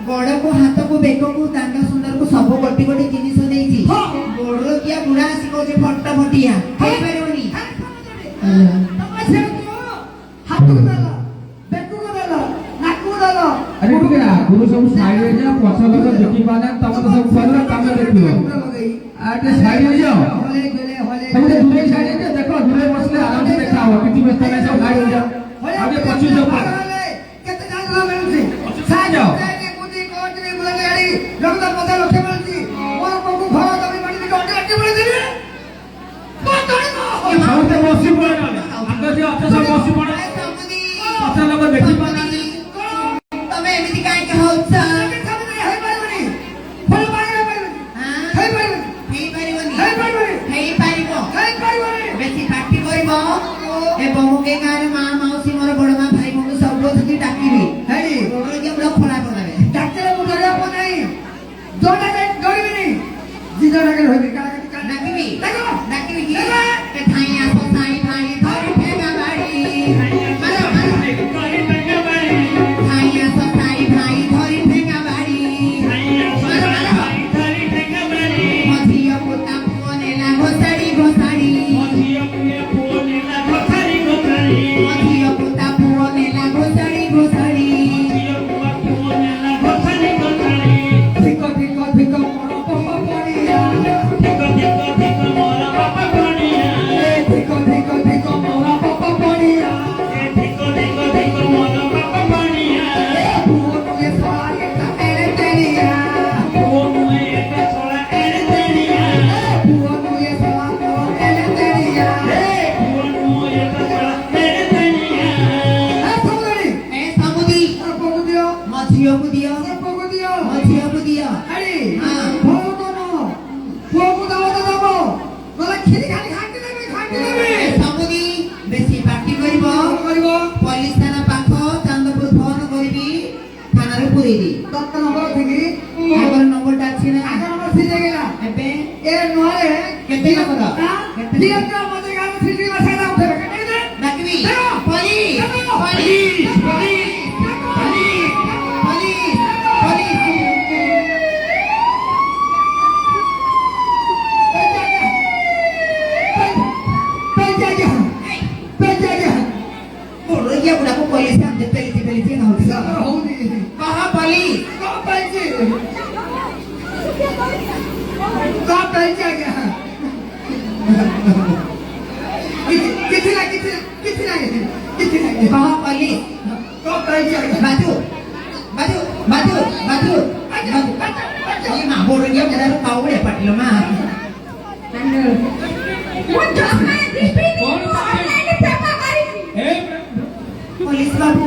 बड़ को हाथ को बेक को दांड सुंदर को सब गोटी गोटी जिनिस देइछि बड़ किया बुढ़ा आसी को जे फट्टा फटिया हेइ परबनी हाथ को दाला बेक को दाला नाक को दाला अरे ठीक है गुरु सब साइड रे जा पछा लगा देखि पाना तब तो सब सरला काम देखियो आटे साइड हो जाओ होले गेले होले तुम दूरे साइड रे देखो दूरे बसले आराम से देखा हो किछि व्यस्त नहीं सब साइड हो जाओ आगे पछी जाओ केते जान लो मिलुछि साइड जाओ जगदा पता लखे मिलछि मोर को घर तमे बड़ी के अड्डे अड्डे बड़ी देबे कोतड़ी को ये सबसे बसी पड़े आगे जे अच्छा सब बसी पड़े अच्छा लोग देखि पाना तमे एमिति काई के होउछ हेइ परबनी फल पागे परबनी हेइ परबनी बेसी पार्टी करबो ए बहु के गारे मां मौसी मोर बड़ मां भाई बंधु सब लोग डाकिबी हेइ रोड के बड़ खोला बनाबे डाकले मु डरिया को नहीं जोटा के डरिबी नहीं जिदा लगे होबी का डाकिबी देखो डाकिबी की के थाई आसो थाई थाई धरि फेगा बाड़ी मारो मारो कहि फेगा बाड़ी थाई आसो थाई थाई धरि फेगा बाड़ी मारो मारो धरि फेगा बाड़ी मधिया पोता पुनेला घोसाड़ी घोसाड़ी मधिया पुनेला घोसाड़ी घोसाड़ी मधिया पोता पुनेला घोसाड़ी घोसाड़ी पुलिस बाबू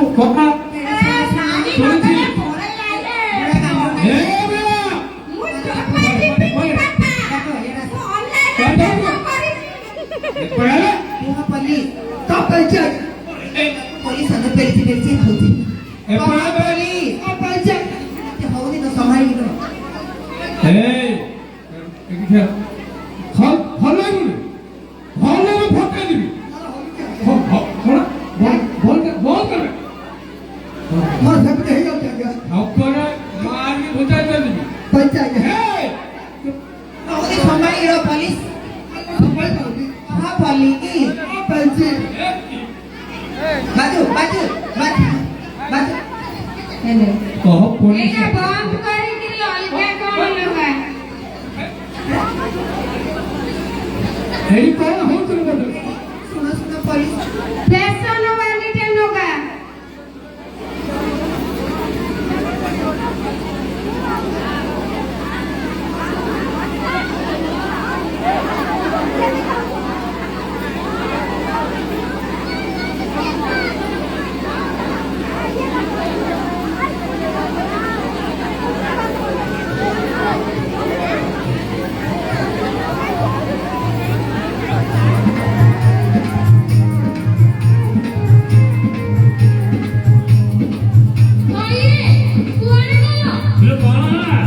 କହିଲୁ କଣ ହେଲା?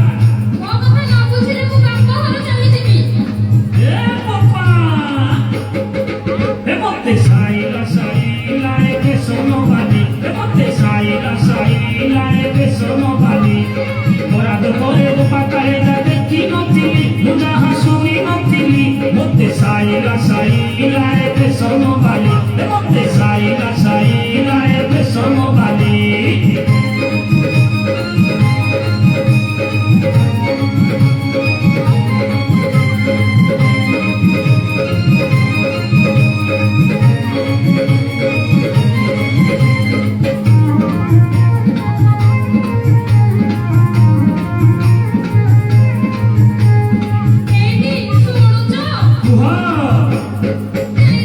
ମୋ କଥା ନ ବୁଝିଲେ ମୁଁ ବାପ ଘର ଚାଲିଯିବି। ଏ ବାପା ଏ ମତେ ସାଇଲା ଏ ବେସନ ବାଲି ଏ ମତେ ସାଇଲା ଏ ବେସନ ବାଲି ମୋରା ପରେ ପାଖରେ ଦେଖି ନଥିଲି ମୁଁ ଯାହା ଶୁଣି ନଥିଲି ମତେ ସାଇଲା ଏ ବେସନ ବାଲି ଏ ମତେ ସାଇଲା ଏ ବେସନ ବାଲି ଏଇଠି ଶୁଣୁଛ? କୁହ ଏଇ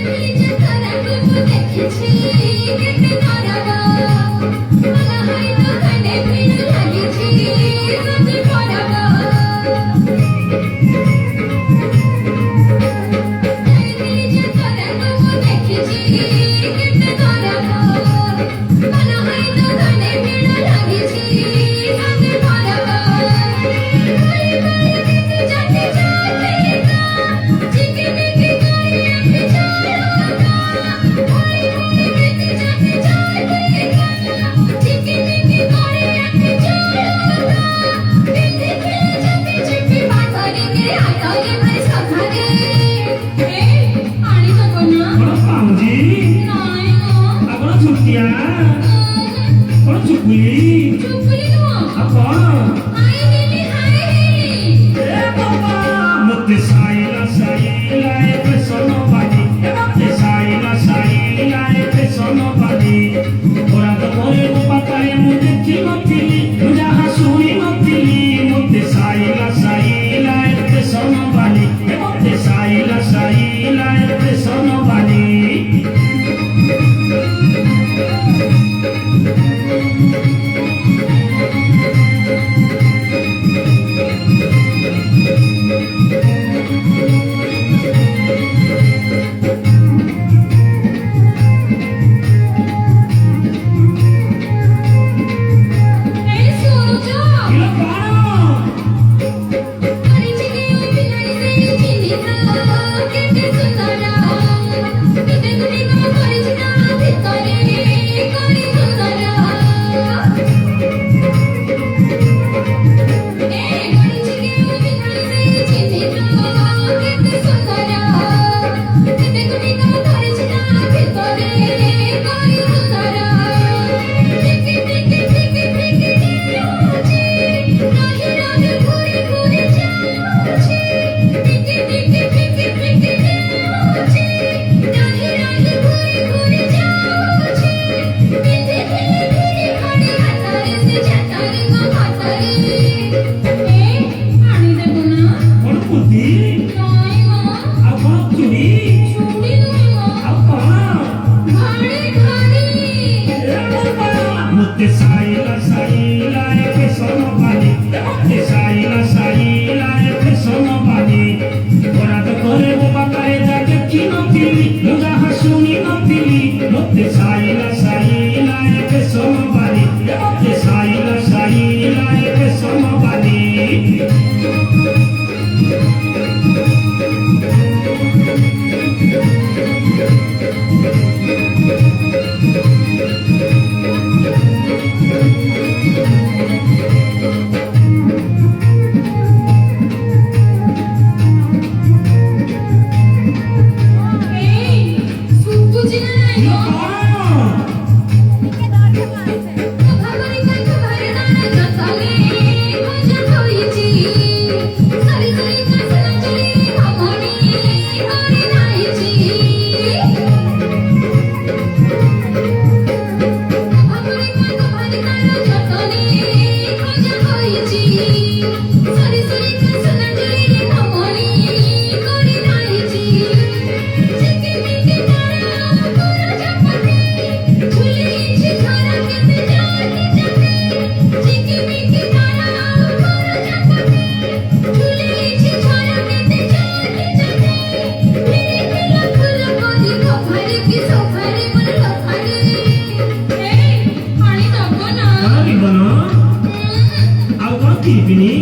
ଯିବିନି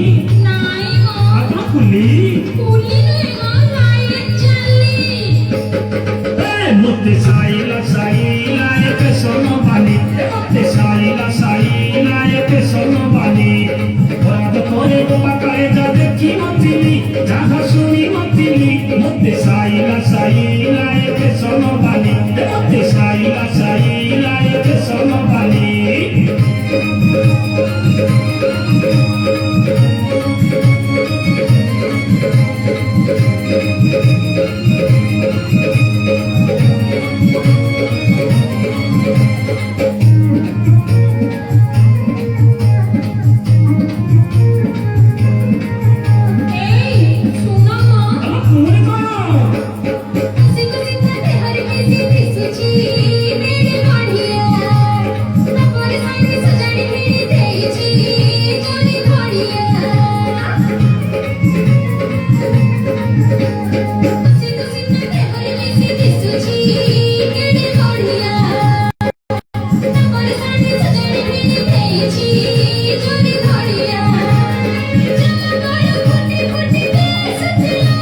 ନାଇଁ ମ ଆଉ କଣ କୁଲି କୁଲି ନୁହେଁ ମ ଲାଇଟ୍ ଚାଲି ମୋତେ ସାଇଲା ସାଇଲା ଏବେ ସୋନବାଲି ମୋତେ ସାଇଲା ସାଇଲା ଏବେ ସୋନବାଲି ବରାଦ ପରେ ପାଖରେ ଯା ଦେଖି ନଥିଲି ଯାହା ଶୁଣି ନଥିଲି ମୋତେ ସାଇଲା ସାଇଲା ଏବେ ସୋନବାଲି ମୋତେ ସାଇଲା ସାଇଲା ଏବେ ସୋନବାଲି ଏଇ ଶୁଣ ମ ତମ ପୁଣି କଣ ଶୀତ ଶୀତ ଦେହରେ ମିଶି ଦିଶୁଛି ନେଡ଼ି ବଢ଼ିଆ ତାପରେ ଶାଢ଼ୀ ସଜାଡ଼ି ଭିଡ଼ି ଦେଇଛି ଜରି ବଢ଼ିଆ ଶୀତ ଶୀତ ଦେହରେ ମିଶି ଦିଶୁଛି ନେଡ଼ି ବଢ଼ିଆ ତାପରେ ଶାଢ଼ୀ ସଜାଡ଼ି ଭିଡ଼ି ଦେଇଛି ଜରି ବଢ଼ିଆ ଜଗତର ଫୁଟି ଫୁଟି ଦିଶୁଥିଲା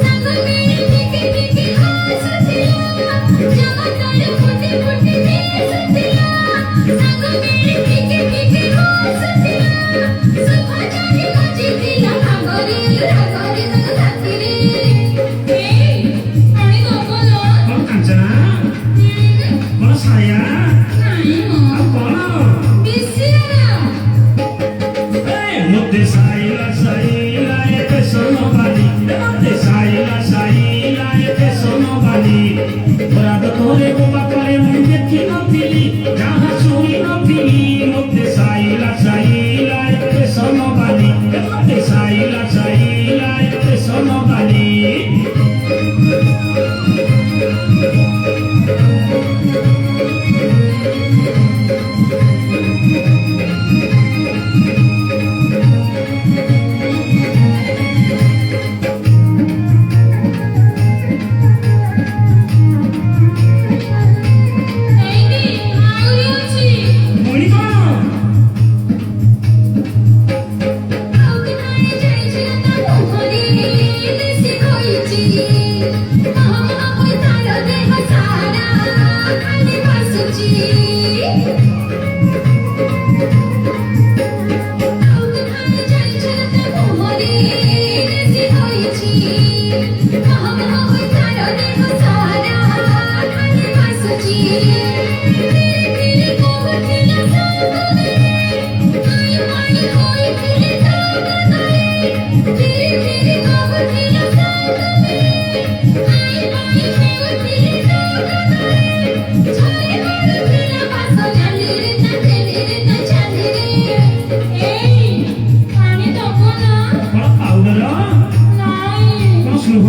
ସାଙ୍ଗ ମିଳି ଟିକେ ଟିକେ ହସୁଥିଲା ଜଗତର ଫୁଟି ଫୁଟି ଦିଶୁଥିଲା ସାଙ୍ଗ ମିଳି ଟିକେ ଟିକେ ହସୁଥିଲା ସୁଖ ଚାରି ବଜିଥିଲା ଭାଗରେ ରାଗରେ ତାଙ୍କ ସାଥିରେ ଏଇ ପାଣି ଦବଲ କଣ କାଞ୍ଚନା କଣ ସାୟା ନାଇଁ ମ ଆଉ କଣ ବିସିଆରା ମୋତେ ସାଇଲା ସାଇଲା ଏବେ ସୋନବାଲି ମୋତେ ସାଇଲା ସାଇଲା ଏବେ ସୋନବାଲି ବରାଦ ପରେ ପାଖରେ ମୁଁ ଦେଖି ନଥିଲି ଯାହା ଶୁଣି ନଥିଲି ମୋତେ ସାଇଲା ସାଇଲା ଏବେ ସୋନବାଲି ମୋତେ ସାଇଲା ସାଇଲା ଏବେ ସୋନବାଲି ଏଇଟି ଆହୁରି ଅଛି ପୁଣି କଣ ଆଉ କେତେବେଳେ ଯାଇଛି ତା ମୁହଁରେ ବେଶୀ କହିଛି ମହ ମହ ହୋଇ ତାର ଦେହ ସାରା ଖାଲି ଭାସୁଛି ଆଉ କେତେବେଳେ ଯାଇଛି ତା ମୁହଁରେ ବେଶୀ କହିଛି ମହ ମହ ହୋଇ ତାର ଦେହ ସାରା ଖାଲି ଭାସୁଛି ଧୀରେ ଧୀରେ କହୁଥିଲା ସାଙ୍ଗରେ ଆଇ ପାଣି ହୋଇଥିଲେ ତା କାନରେ ଧୀରେ ଧୀରେ କହୁଥିଲା ସାଙ୍ଗରେ ଆଇ ପାଣି ହେଉଥିଲେ ତା କାନରେ ଛାଇ ମାରୁଥିଲା ବାସ ଚାଲିରେ ତା ଚାଲିରେ ଏଇ ପାଣି ଦବ ନା କଣ ପାଉଡର ନାଇଁ କଣ ସୁହ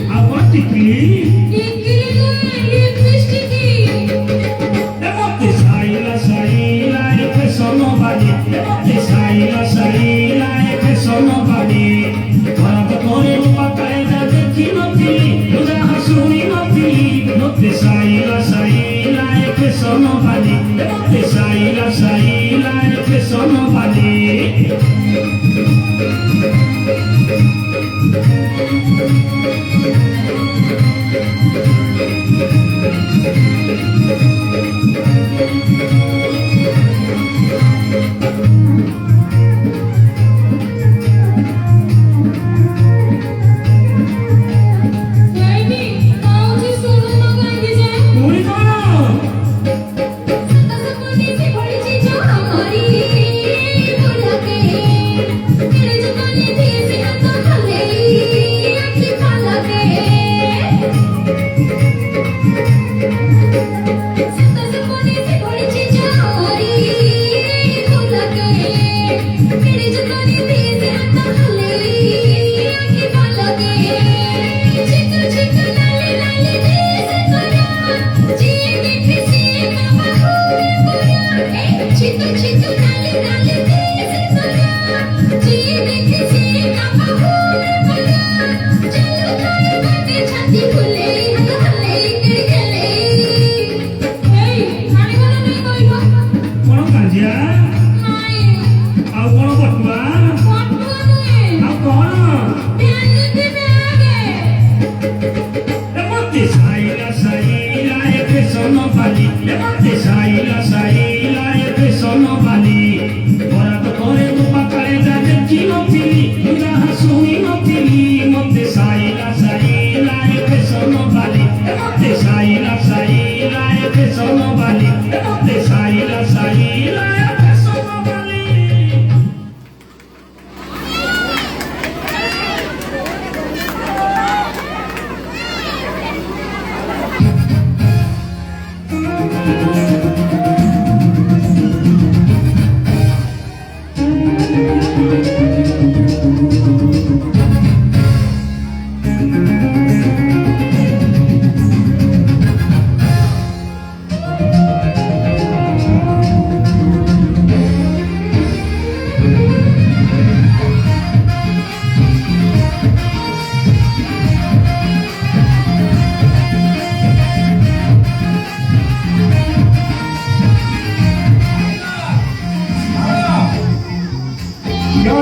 ଆଉ କଣ ଟିକିଲି ଟିକିରି ନୁହେଁ ଲିପଷ୍ଟିକି ମୋତେ ସାଇଲା ସାଇଲା ଏବେ ସୋନବାଲି ମୋତେ ସାଇଲା ସାଇଲା ଏବେ ସୋନବାଲି ବରାଦ ପରେ ପାଖରେ ଯା ଦେଖି ନଥିଲି ଯାହା ଶୁଣି ନଥିଲି ମୋତେ ସାଇଲା ସାଇଲା ଏବେ ସୋନବାଲି ମୋତେ ସାଇଲା ସାଇଲା ଏବେ ସୋନବାଲି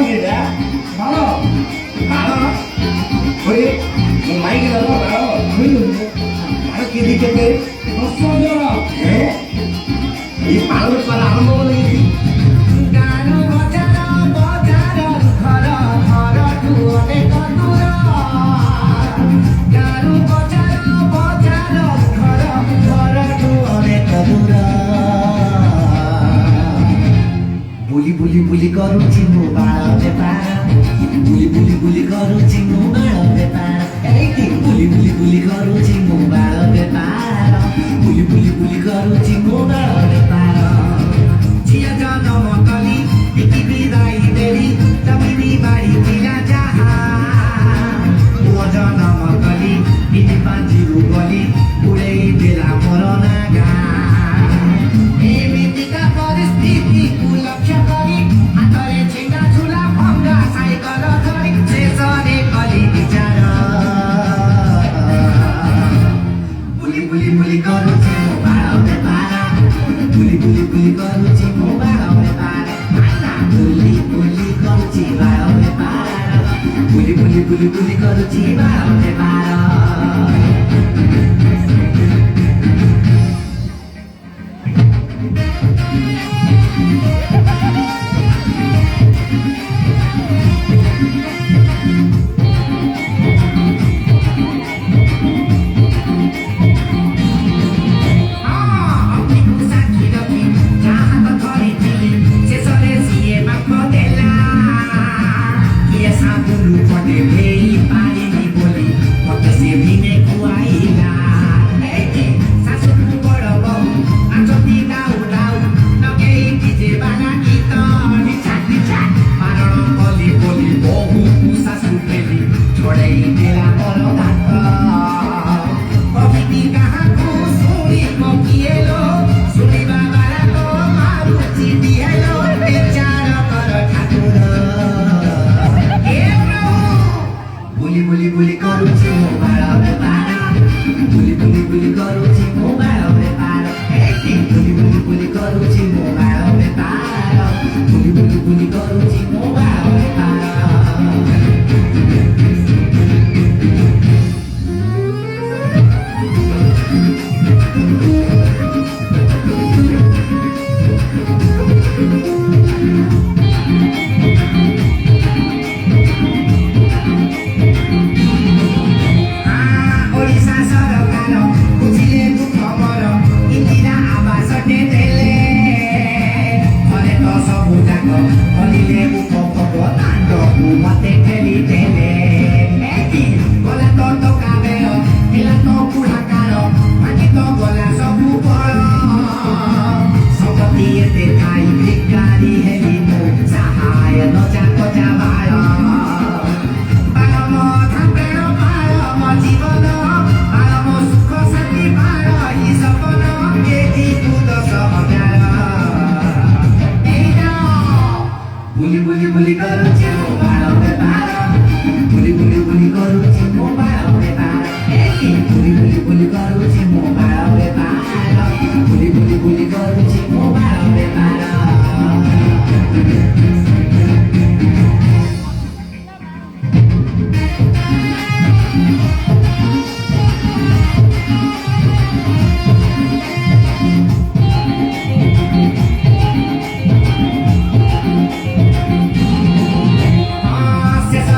କିଟା ମାଳ ମାଳ ହୋଇ ମୁଁ ମାଇକି ଦେବ ମାଳ ମାଳ କେଜି କେତେ 10,000 ଏଇ ମାଳ ବେପାର ଆରମ୍ଭ କଲେ କେମିତି ଗାଁରୁ ବଜାର ବଜାର ଘର ଘରଠୁ ଅନେକ ଦୂର ଗାଁରୁ ବଜାର ବଜାର ଘର ଘରଠୁ ଅନେକ ଦୂର ବୁଲି ବୁଲି ବୁଲି କରୁଛି ମୁଁ ବାଳ ବେପାର ବୁଲି ବୁଲି ବୁଲି କରୁଛି ମୁଁ ବାଳ ବେପାର ଏଇଠି ବୁଲି ବୁଲି ବୁଲି କରୁଛି ମୁଁ ବାଳ ବେପାର ବୁଲି ବୁଲି ବୁଲି କରୁଛି ମୁଁ ବାଳ ବେପାର ଝିଅ ଜନମ କଲି ଟିକି ବିଦାଇ ଦେଲି ଜମିନି ବାଡ଼ି ଥିଲା ଯାହା ପୁଅ ଜନମ କଲି ତିନି ପାଞ୍ଚରୁ ଗଲି ଉଡ଼େଇ ଦେଲା ମୋର ନାଗା ଏମିତିକା ପରିସ୍ଥିତିକୁ ଲକ୍ଷ୍ୟ କରି ହାତରେ ଛିଣ୍ଡା ଝୁଲା ଭଙ୍ଗା ସାଇକଲ ଧରି ଶେଷରେ କଲି ବିଚାର ବୁଲି ବୁଲି ବୁଲି କରୁଛି ମୋ ବାଳ ବେପାର ବୁଲି ବୁଲି ବୁଲି କରୁଛି ମୋ ବାଳ ବେପାର ବୁଲି ବୁଲି କରୁଛି ବାଳ ବେପାର ବୁଲି ବୁଲି ବୁଲି ବୁଲି କରୁଛି ବାଳ ବେପାର बुली बुली बुली करूची मो बाळ बेपार बुली बुली बुली करूची मो बाळ बेपार बुली बुली बुली करूची मो बाळ बेपार बुली बुली बुली करूची मो बाळ बेपार बुली बुली बुली करूची मो बाळ बेपार बुली बुली बुली करूची मो बाळ बेपार बुली बुली बुली करूची मो बाळ बेपार बुली बुली बुली करूची मो बाळ बेपार ଶେଷ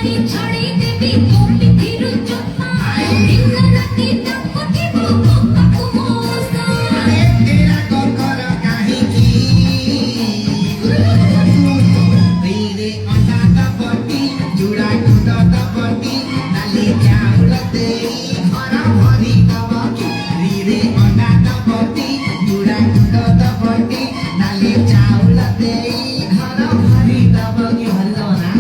ଜବାନୀ ଛାଡ଼ି ଦେବି ତୋ ପିଠିରୁ ଚୋପା ଦିନ ରାତି ଡାକୁଥିବୁ ମୋ ପାଖକୁ ମଉସା तेरा कोकर काहीकी रे अंडा दबटी जुड़ा गुंड दबटी नाली चाउल देई घर भरी दबकी रे अंडा दबटी जुड़ा गुंड दबटी नाली चाउल देई घर भरी दबकी भल्लना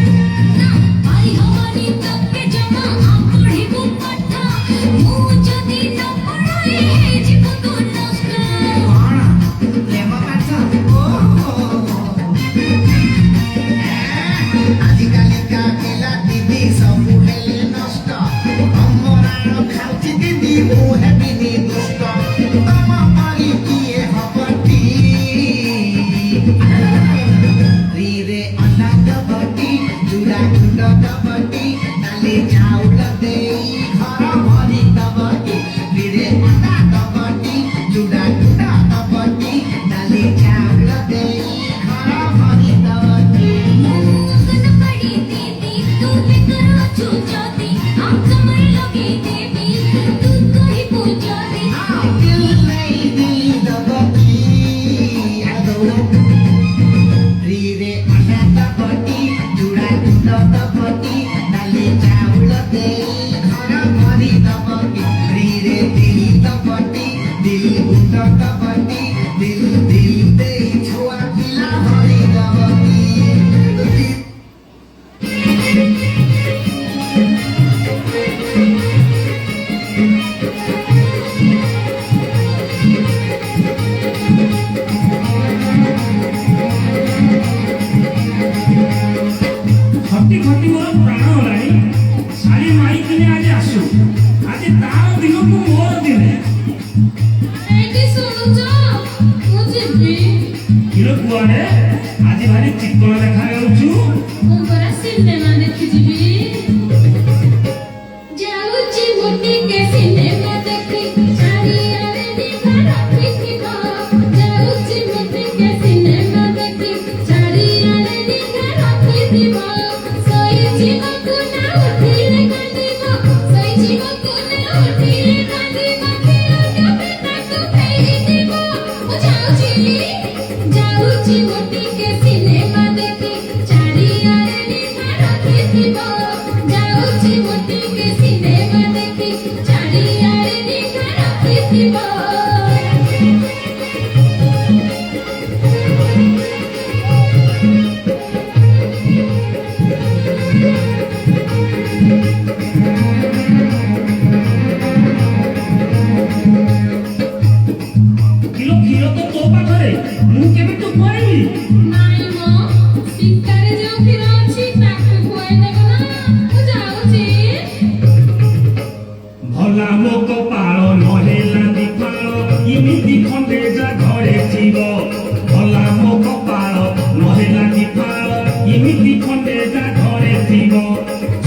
ଆଇ ହବନି ତତେ ଜମା ପଢ଼ିବୁ ପାଠ ମୁଁ ଯଦି ନ ପଢ଼ାଏ ହେଇଯିବୁ ତୁ ନଷ୍ଟ କଣ ପ୍ରେମ ପାଠ ଆଜିକାଲିକା ପିଲା ଦିଦି ସବୁ ହେଲେ ନଷ୍ଟ ଅମରାଣ ଖାଉଛି ଦିଦି ମୁଁ ହେବିନି ଦୁଷ୍ଟ ତମ ପରି କିଏ ହବଟି ରେ ଅଣ୍ଡା ଦବଟି ଚୁଡ଼ା ଗୁଣ୍ଡ ଦବଟି ନାଲି ଚାଉଳ ଦେଇ ଘର ଭରି ଦବଟି ରେ ଅଣ୍ଡା ଦବଟି ଚୁଡ଼ା ଗୁଣ୍ଡ ଦବଟି ନାଲି ଚାଉଳ ଦେଇ ଘର ଭରି ଦବଟି ଅଙ୍ଗନବାଡ଼ି ଦିଦି ତୁ ବେକାର ଅଛୁ ଯଦି ଅଙ୍କମରେ ଲଗେଇ ଦେବି ତୁ କହିବୁ ଯଦି ଦିଲ ନେଇ ଦିଲ ଦବଟି ରେ ଅଣ୍ଡା ଦବଟି ଚୁଡ଼ା ଗୁଣ୍ଡ ଦବଟି ନାଲି ଚାଉଳ ଦେଇ ଘର ଭରି ଦବଟି ରେ ଦିଲ ଦବଟି ଦିଲ ଗୁଣ୍ଡ ଦବଟି ଦିଲ ଦିଲ ଦେଇ ଛୁଆ ପିଲା ଭରି ଦବଟି ଖଟି ଖଟି ମୋର ପ୍ରାଣ ଗଲାଣି ଶାଢ଼ୀ ମାଇକିନି ଆଜି ଆସୁ ଆଜି ତାର ଦିନକୁ ମୋର ଦିନେ ଏଇଠି ଶୁଣୁଛ ମୁଁ ଯିବି କିଲୋ କୁଆଡ଼େ ଆଜି ଭାରି ଚିକ୍କଣ ଦେଖାଯାଉଛୁ ମୁଁ ପରା ସିନେମା ଦେଖି ଯିବି ଯାଉଛି ମୁଁ ଟିକେ ସିନେମା ଦେଖି ଚାରିଆଡ଼େ ନିଭା ରଖିଥିବ ଯାଉଛି ମୁଁ ଟିକେ ସିନେମା ଦେଖି ଚାରିଆଡ଼େ ନିଭା ରଖିଥିବ ଶୋଇଯିବାକୁ ନା ଉଠିଲେ କାନ୍ଦିବ ଶୋଇଯିବାକୁ ନା ଉଠିଲେ କାନ୍ଦିବ ଖେଳ କେବେ ତାକୁ ଫେରିଯିବ ମୁଁ ଯାଉଛି ମୁଁ ଟିକେ ସିନେମା ଦେଖି ଚାରିଆଡ଼େ ନିଭା ରଖିଥିବ ଯାଉଛି ମୁଁ ଟିକେ ସିନେମା ଦେଖି ଚାରିଆଡ଼େ ନିଭା ରଖିଥିବ କିଲୋ କ୍ଷୀର ତ ତୋ ପାଖରେ ମୁଁ କେବେଠୁ ଖୁଆଇବି ନାଇଁ ମ ଶୀତରେ ଯେଉଁ କ୍ଷୀର ଅଛି ତାକୁ ଖୁଆଇ ଦେବ ନା ମୁଁ ଯାଉଛି ଭଲା ମୋ କପାଳ ନହେଲା ଦୀପାଳ ଏମିତି ଖଣ୍ଡେ ଯା ଘରେ ଥିବ ଭଲା ମୋ କପାଳ ନହେଲା ଦୀପାଳ ଏମିତି ଖଣ୍ଡେ ଯା ଘରେ ଥିବ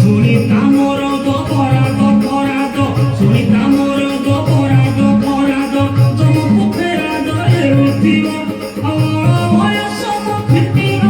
ଶୁଣି ତା ମୋର ଦପରାଦ ଫରାଦ ଶୁଣି ତା ମୋର ଦପରାଦ ଫରାଦ ତମକୁ ଫେରାଦ ହେଉଥିବ ବୟସ ମୋ ଫିଟିବ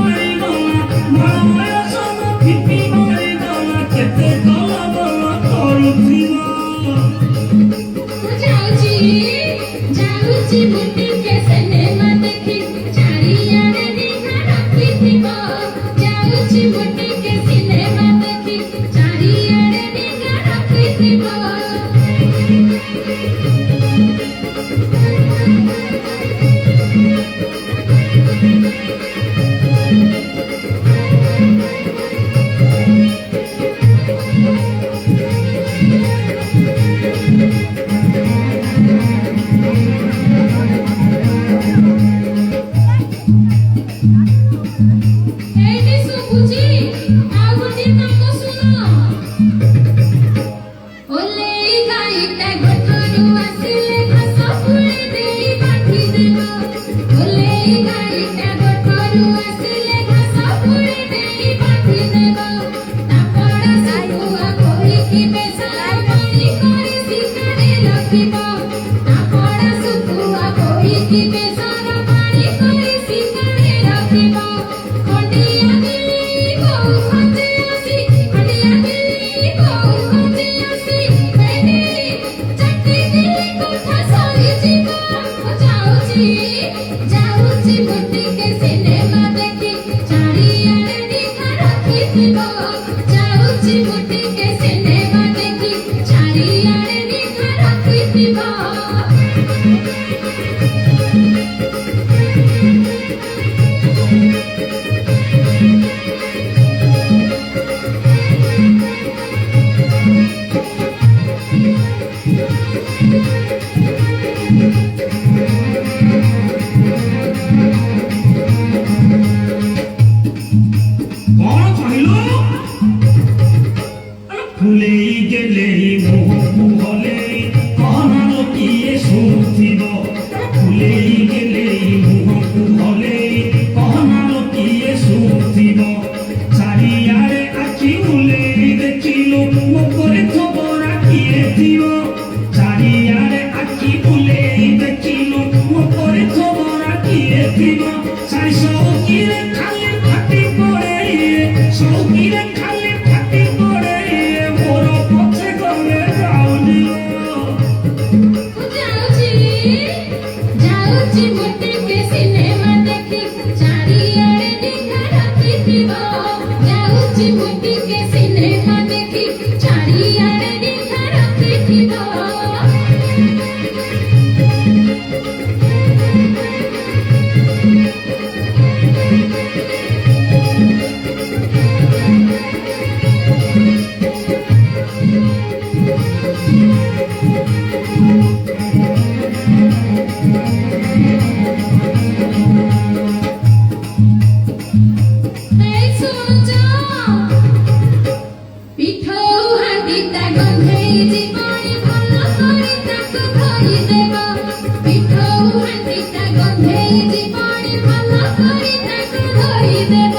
ନେଇ ଜୀବଣି ଭଲ କରି ତାକୁ ଧରିଦେବ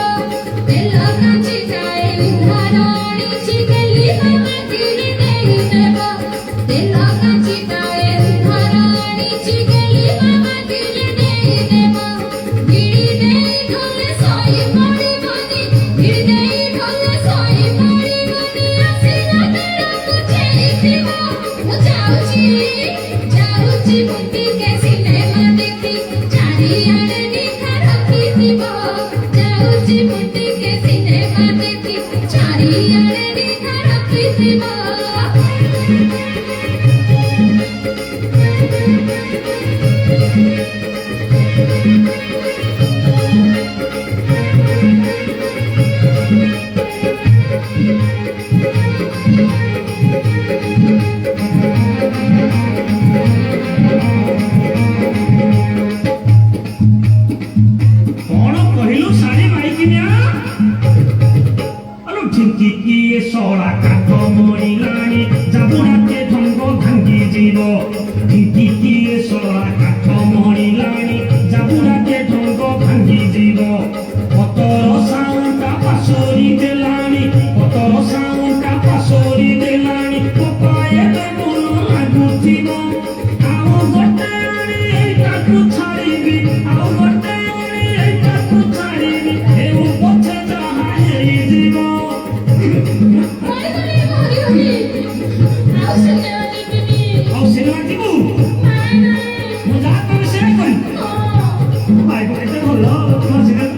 ତେଲ କାଞ୍ଚି ଯାଏ ଧାରଣି ଚିକେଲି ମାଟିରେ ଦେଇଦେବ ତେଲ କାଞ୍ଚି ଯାଏ ଧାରଣି ଚିକେଲି ମାଟିରେ ଦେଇଦେବ ଭିଡ଼ି ଦେଇ ଢୋଲେ ଶୋଇ ପଡ଼ିବନି ଭିଡ଼ି ଦେଇ ଢୋଲେ ଶୋଇ ପଡ଼ିବନି ଆସିଲା ବେଳକୁ ଚେଇଥିବ ମୁଁ ଯାଉଛି ମୁଁ ଟିକେ ସିନେମା ଦେଖି ଚାରିଆଡ଼େ ନିଖା ରଖିଥିବ ଯାଉଛି ମୁଁ ଟିକେ ସିନେମା ଦେଖି ଚାରିଆଡ଼େ ନିଖା ରଖିଥିବ କଣ କହିଲୁ ଶାଢ଼ୀ ମାଇକିନିଆ ଆଲୋ ଢିଙ୍କି କିଏ ଶଳା କାଠ ମରିଲାଣି ଜାବୁଡାକେ ଢଙ୍ଗ ଭାଙ୍ଗି ଯିବ ଢିଙ୍କି କିଏ ଶଳା କାଠ ମରିଲାଣି ଜାବୁଡାକେ ଢଙ୍ଗ ଭାଙ୍ଗି ଯିବ ପତର ସାଉଁଟା ପାଶୋରି ଦେଲାଣି ପତର ସାଉଁଟା ପାଶୋରି ଦେଲାଣି ପପାଏ ମନ ଲାଗୁଥିବ ଆଉ ଗୋଟେ ଆଣି ଏଇଟାକୁ ଛାଡ଼ିବି ଆଉ ଗୋଟେ ଆଣି ଏଇଟାକୁ ଛାଡ଼ିବି ହେଉ ପଛେ ଯାହା ହେଇଯିବ ଆଉ ସିନେମା ଯିବିନି ଆଉ ସିନେମା ଯିବୁ ନାଇଁ ନାଇଁ ମୁଁ ଯାହା କହିବି ସେୟା କରିବି ଭାଇ ଏତେ ଭଲ ତୁମ ସିନେମା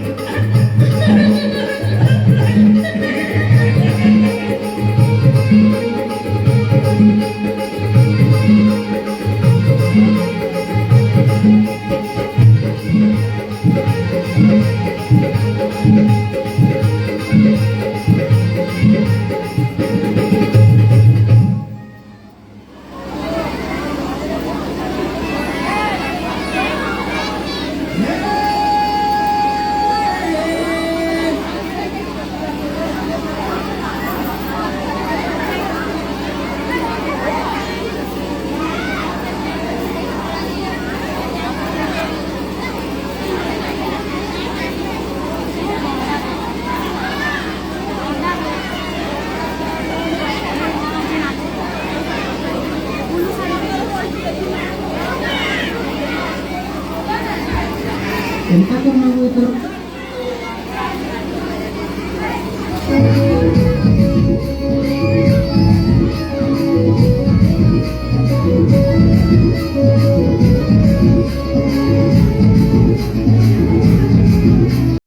ఎంత కొన్నావు